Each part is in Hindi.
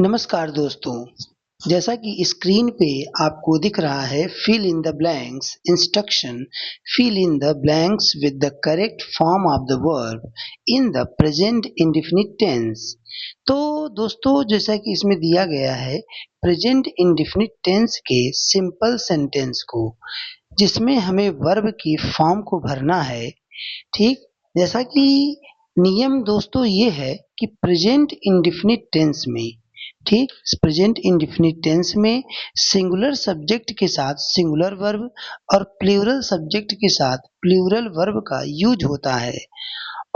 नमस्कार दोस्तों, जैसा कि स्क्रीन पे आपको दिख रहा है fill in the blanks instruction. Fill in the blanks with the correct form of the verb in the present indefinite tense. तो दोस्तों, जैसा कि इसमें दिया गया है प्रेजेंट इंडेफिनिट टेंस के सिंपल सेंटेंस को, जिसमें हमें वर्ब की फॉर्म को भरना है। ठीक, जैसा कि नियम दोस्तों ये है कि प्रेजेंट इंडेफिनिट टेंस में, ठीक, प्रेजेंट इंडेफिनिट टेंस में सिंगुलर सब्जेक्ट के साथ सिंगुलर वर्ब और प्लूरल सब्जेक्ट के साथ प्लूरल वर्ब का यूज होता है।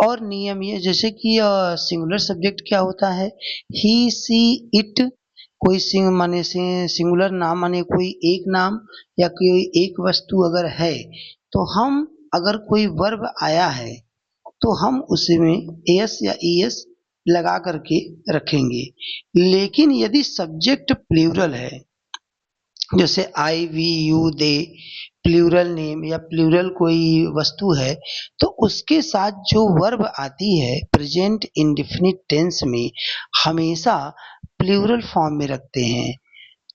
और नियम ये, जैसे कि सिंगुलर सब्जेक्ट क्या होता है, ही सी इट, कोई सिंगुलर नाम माने कोई एक नाम या कोई एक वस्तु अगर है, तो हम अगर कोई वर्ब आया है तो हम उसमें एस या ईएस लगा करके रखेंगे। लेकिन यदि सब्जेक्ट प्लूरल है, जैसे I we you they, plural name या प्लूरल कोई वस्तु है, तो उसके साथ जो वर्ब आती है प्रेजेंट इंडेफिनिट टेंस में हमेशा प्लूरल फॉर्म में रखते हैं।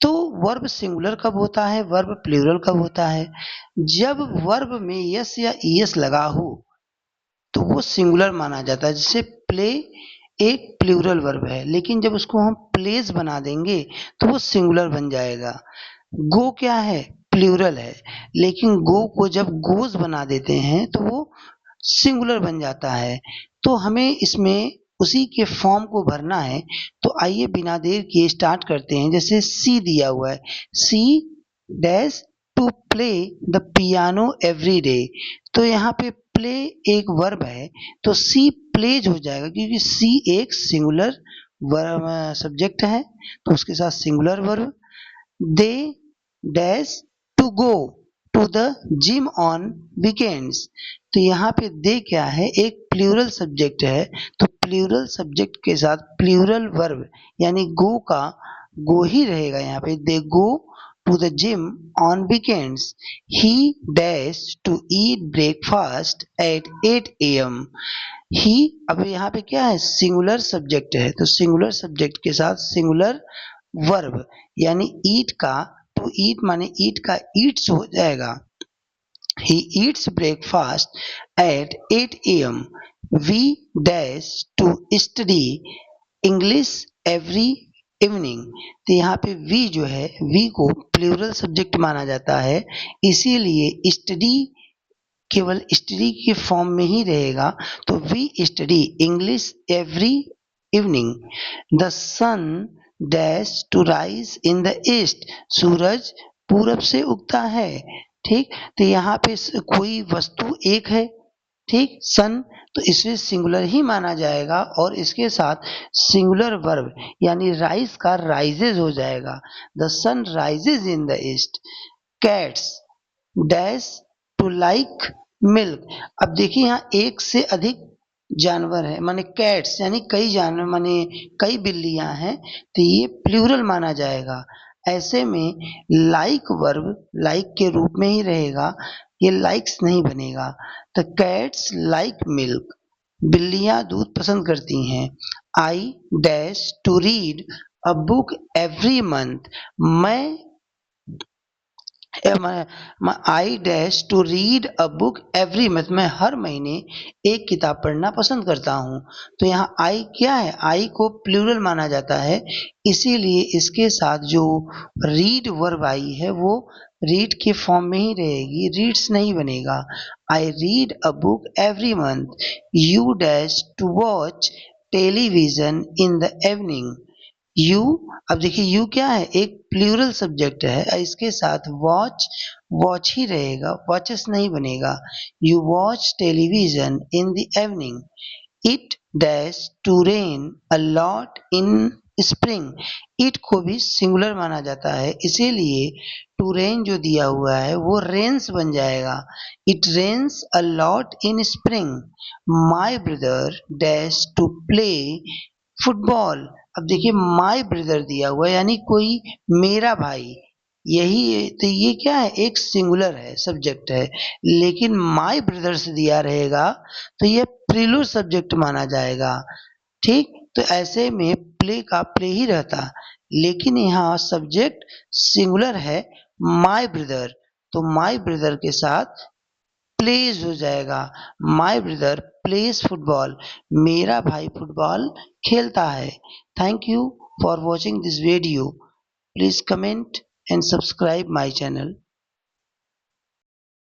तो वर्ब सिंगुलर कब होता है, वर्ब प्लूरल कब होता है? जब वर्ब में यस या ईएस लगा हो तो वो सिंगुलर माना जाता है। जैसे प्ले एक प्लूरल वर्ब है, लेकिन जब उसको हम प्लेस बना देंगे तो वो सिंगुलर बन जाएगा। गो क्या है, प्लूरल है, लेकिन गो को जब गोज बना देते हैं तो वो सिंगुलर बन जाता है। तो हमें इसमें उसी के फॉर्म को भरना है। तो आइए बिना देर किए स्टार्ट करते हैं। जैसे सी दिया हुआ है, she dash to play the piano every day, तो यहाँ पे प्ले एक वर्ब है तो सी प्लेज हो जाएगा, क्योंकि सी एक सिंगुलर वर्ब सब्जेक्ट है तो उसके साथ singular verb. They dash to go to the gym on weekends, तो यहाँ पे दे क्या है, एक प्लूरल सब्जेक्ट है, तो प्लूरल सब्जेक्ट के साथ प्लूरल वर्ब यानी गो का गो ही रहेगा। यहाँ पे they go to the gym on weekends. He dash to eat breakfast at 8 AM। He, अब यहाँ पे क्या है, सिंगुलर सब्जेक्ट है, तो सिंगुलर सब्जेक्ट के साथ सिंगुलर वर्ब यानी ईट का, टू ईट माने ईट का ईट्स हो जाएगा। He eats breakfast at 8 AM. We dash to study English every evening. तो यहाँ पे वी जो है, वी को प्लूरल सब्जेक्ट माना जाता है, इसीलिए स्टडी केवल स्टडी के फॉर्म में ही रहेगा। तो we study English every evening. The sun dash to rise in the east, सूरज पूरब से उगता है। ठीक, तो यहाँ पे कोई वस्तु एक है, ठीक, सन, तो इसे सिंगुलर ही माना जाएगा और इसके साथ सिंगुलर वर्ब यानी राइज का राइजेज हो जाएगा। The sun rises in the east. Cats dash to like milk, अब देखिए यहाँ एक से अधिक जानवर है, माने कैट्स यानी कई जानवर, माने कई बिल्लियां हैं, तो ये प्लूरल माना जाएगा। ऐसे में लाइक वर्ब लाइक के रूप में ही रहेगा, ये लाइक्स नहीं बनेगा। द कैट्स लाइक मिल्क, बिल्लियां दूध पसंद करती हैं। I dash to read a book every month, मैं I dash to read a book every month, मैं हर महीने एक किताब पढ़ना पसंद करता हूँ। तो यहाँ आई क्या है, आई को प्लूरल माना जाता है, इसीलिए इसके साथ जो रीड वर्ब आई है वो रीड के फॉर्म में ही रहेगी, रीड्स नहीं बनेगा। I read a book every month. You dash to watch television in the evening. You, अब देखिए यू क्या है, एक प्लूरल सब्जेक्ट है, इसके साथ वॉच वॉच ही रहेगा, वॉचेस नहीं बनेगा। You watch television in the evening. It dash to rain a lot in spring, it को भी सिंगुलर माना जाता है, इसीलिए टू रेन जो दिया हुआ है वो रेन्स बन जाएगा। It rains a lot in spring. My brother dash to play football, अब देखिए माय ब्रदर दिया हुआ है यानी कोई मेरा भाई, यही है, तो ये क्या है, एक सिंगुलर है, सब्जेक्ट है, लेकिन माय ब्रदर्स दिया रहेगा तो ये प्रिलुड सब्जेक्ट माना जाएगा। ठीक, तो ऐसे में प्ले का प्ले ही रहता, लेकिन यहाँ सब्जेक्ट सिंगुलर है माय ब्रदर, तो माय ब्रदर के साथ प्लेज हो जाएगा। माय ब्रदर प्लेज फुटबॉल, मेरा भाई फुटबॉल खेलता है। Thank you for watching this video. Please comment and subscribe my channel.